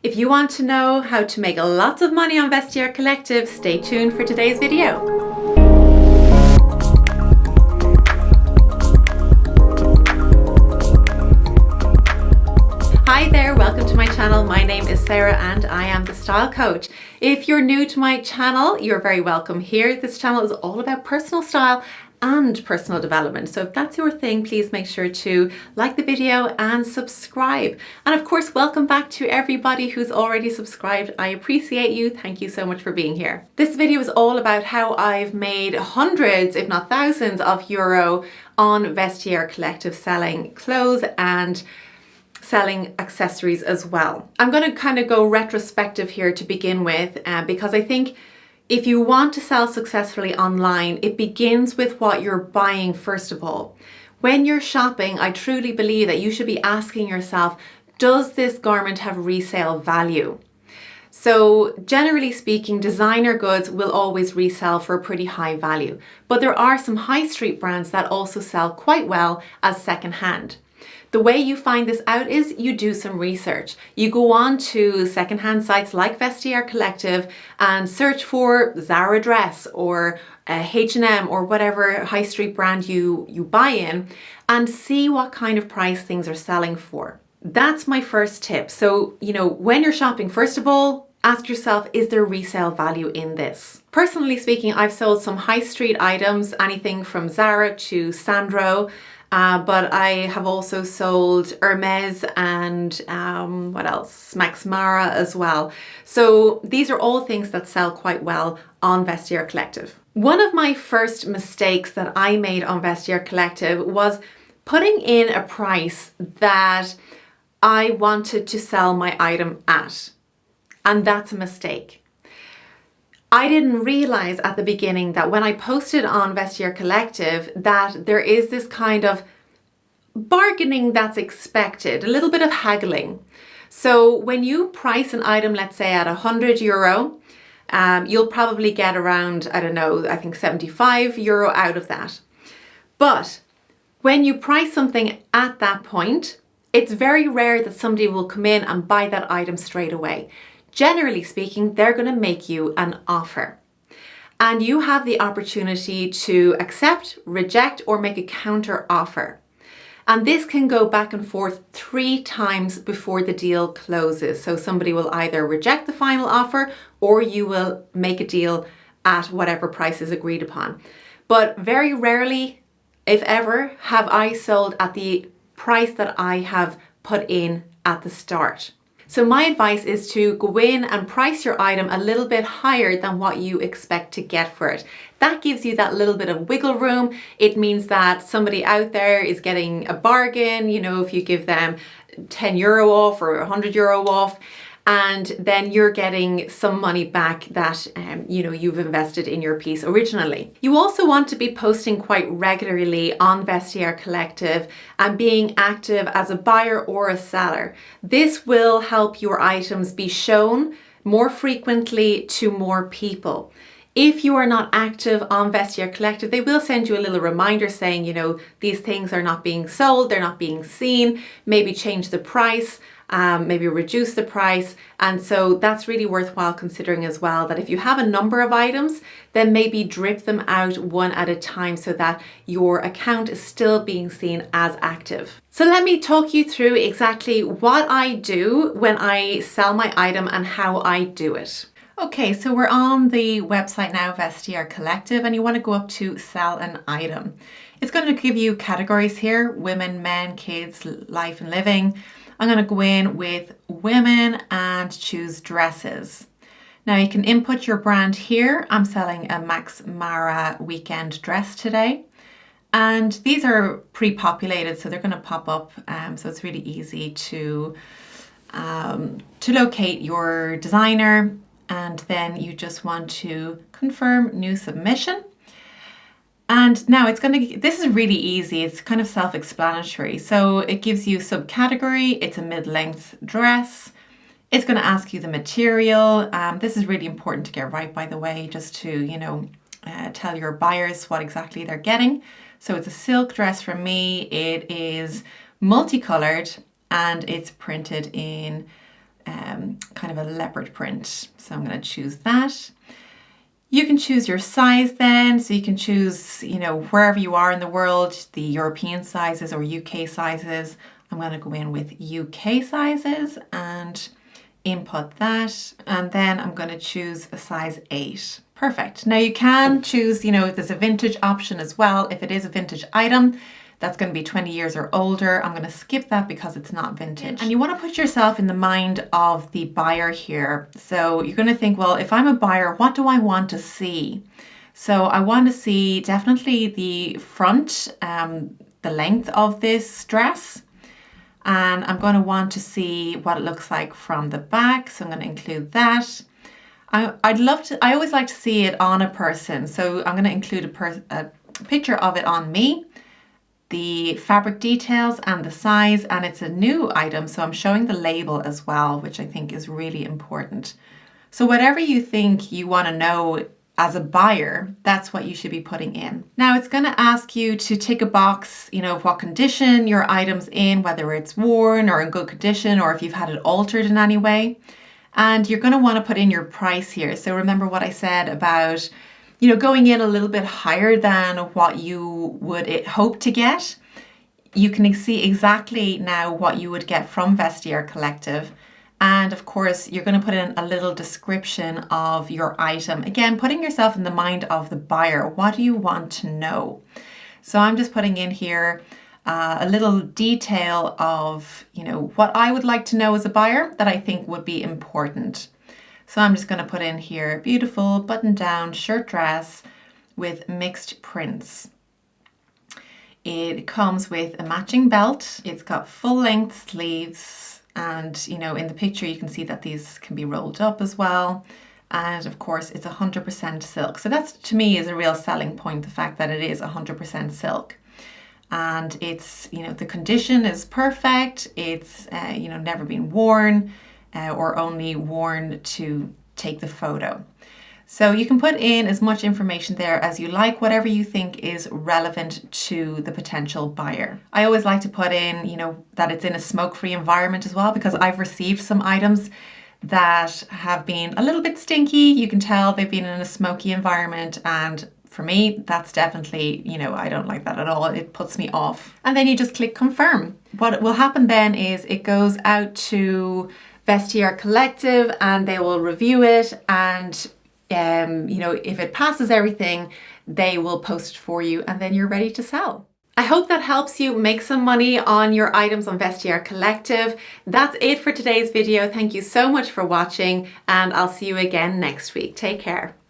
If you want to know how to make lots of money on Vestiaire Collective, stay tuned for today's video. Hi there, welcome to my channel. My name is Sarah and I am the style coach. If you're new to my channel, you're very welcome here. This channel is all about personal style and personal development. So if that's your thing, please make sure to like the video and subscribe. And of course, welcome back to everybody who's already subscribed. I appreciate you. Thank you so much for being here. This video is all about how I've made hundreds, if not thousands of euro on Vestiaire Collective selling clothes and selling accessories as well. I'm going to kind of go retrospective here to begin with because I think if you want to sell successfully online, it begins with what you're buying first of all. When you're shopping, I truly believe that you should be asking yourself, does this garment have resale value? So generally speaking, designer goods will always resell for a pretty high value, but there are some high street brands that also sell quite well as secondhand. The way you find this out is you do some research. You go on to secondhand sites like Vestiaire Collective and search for Zara dress or H&M or whatever high street brand you buy in and see what kind of price things are selling for. That's my first tip. So, when you're shopping, first of all, ask yourself, is there resale value in this? Personally speaking, I've sold some high street items, anything from Zara to Sandro, but I have also sold Hermes and what else? Max Mara as well. So these are all things that sell quite well on Vestiaire Collective. One of my first mistakes that I made on Vestiaire Collective was putting in a price that I wanted to sell my item at. And that's a mistake. I didn't realize at the beginning that when I posted on Vestiaire Collective that there is this kind of bargaining that's expected, a little bit of haggling. So when you price an item, let's say at 100 euro, you'll probably get around, I think 75 euro out of that. But when you price something at that point, it's very rare that somebody will come in and buy that item straight away. Generally speaking, they're going to make you an offer. And you have the opportunity to accept, reject, or make a counter offer. And this can go back and forth 3 times before the deal closes. So somebody will either reject the final offer or you will make a deal at whatever price is agreed upon. But very rarely, if ever, have I sold at the price that I have put in at the start. So my advice is to go in and price your item a little bit higher than what you expect to get for it. That gives you that little bit of wiggle room. It means that somebody out there is getting a bargain, if you give them 10 euro off or 100 euro off, and then you're getting some money back that you've invested in your piece originally. You also want to be posting quite regularly on Vestiaire Collective and being active as a buyer or a seller. This will help your items be shown more frequently to more people. If you are not active on Vestiaire Collective, they will send you a little reminder saying, these things are not being sold, they're not being seen, maybe change the price. Maybe reduce the price. And so that's really worthwhile considering as well, that if you have a number of items, then maybe drip them out one at a time so that your account is still being seen as active. So let me talk you through exactly what I do when I sell my item and how I do it. Okay, so we're on the website now, Vestiaire Collective, and you want to go up to sell an item. It's going to give you categories here: women, men, kids, life and living. I'm going to go in with women and choose dresses. Now you can input your brand here. I'm selling a Max Mara weekend dress today. And these are pre-populated, so they're going to pop up. So it's really easy to locate your designer. And then you just want to confirm new submission. And now this is really easy. It's kind of self-explanatory. So it gives you subcategory. It's a mid-length dress. It's going to ask you the material. This is really important to get right, by the way, just to, tell your buyers what exactly they're getting. So it's a silk dress from me. It is multicolored and it's printed in kind of a leopard print. So I'm going to choose that. You can choose your size then, so you can choose, you know, wherever you are in the world, the European sizes or UK sizes. I'm going to go in with UK sizes and input that, and then I'm going to choose a size 8. Perfect. Now you can choose, you know, there's a vintage option as well. If it is a vintage item, that's going to be 20 years or older. I'm going to skip that because it's not vintage. And you want to put yourself in the mind of the buyer here. So you're going to think, well, if I'm a buyer, what do I want to see? So I want to see definitely the front, the length of this dress. And I'm going to want to see what it looks like from the back. So I'm going to include that. I always like to see it on a person. So I'm going to include a picture of it on me, the fabric details and the size, and it's a new item. So I'm showing the label as well, which I think is really important. So whatever you think you want to know as a buyer, that's what you should be putting in. Now it's going to ask you to tick a box, you know, of what condition your item's in, whether it's worn or in good condition, or if you've had it altered in any way. And you're going to want to put in your price here. So remember what I said about, you know, going in a little bit higher than what you would hope to get. You can see exactly now what you would get from Vestiaire Collective. And of course, you're going to put in a little description of your item. Again, putting yourself in the mind of the buyer. What do you want to know? So I'm just putting in here a little detail of, you know, what I would like to know as a buyer that I think would be important. So I'm just going to put in here, beautiful button-down shirt dress with mixed prints. It comes with a matching belt. It's got full-length sleeves, and, you know, in the picture you can see that these can be rolled up as well. And of course, it's 100% silk. So that's, to me, is a real selling point, the fact that it is 100% silk. And it's, you know, the condition is perfect. It's, you know, never been worn or only worn to take the photo. So you can put in as much information there as you like, whatever you think is relevant to the potential buyer. I always like to put in, you know, that it's in a smoke-free environment as well, because I've received some items that have been a little bit stinky. You can tell they've been in a smoky environment, and for me, that's definitely, you know, I don't like that at all. It puts me off. And then you just click confirm. What will happen then is it goes out to Vestiaire Collective and they will review it, and you know, if it passes everything, they will post it for you, and then you're ready to sell. I hope that helps you make some money on your items on Vestiaire Collective. That's it for today's video. Thank you so much for watching, and I'll see you again next week. Take care.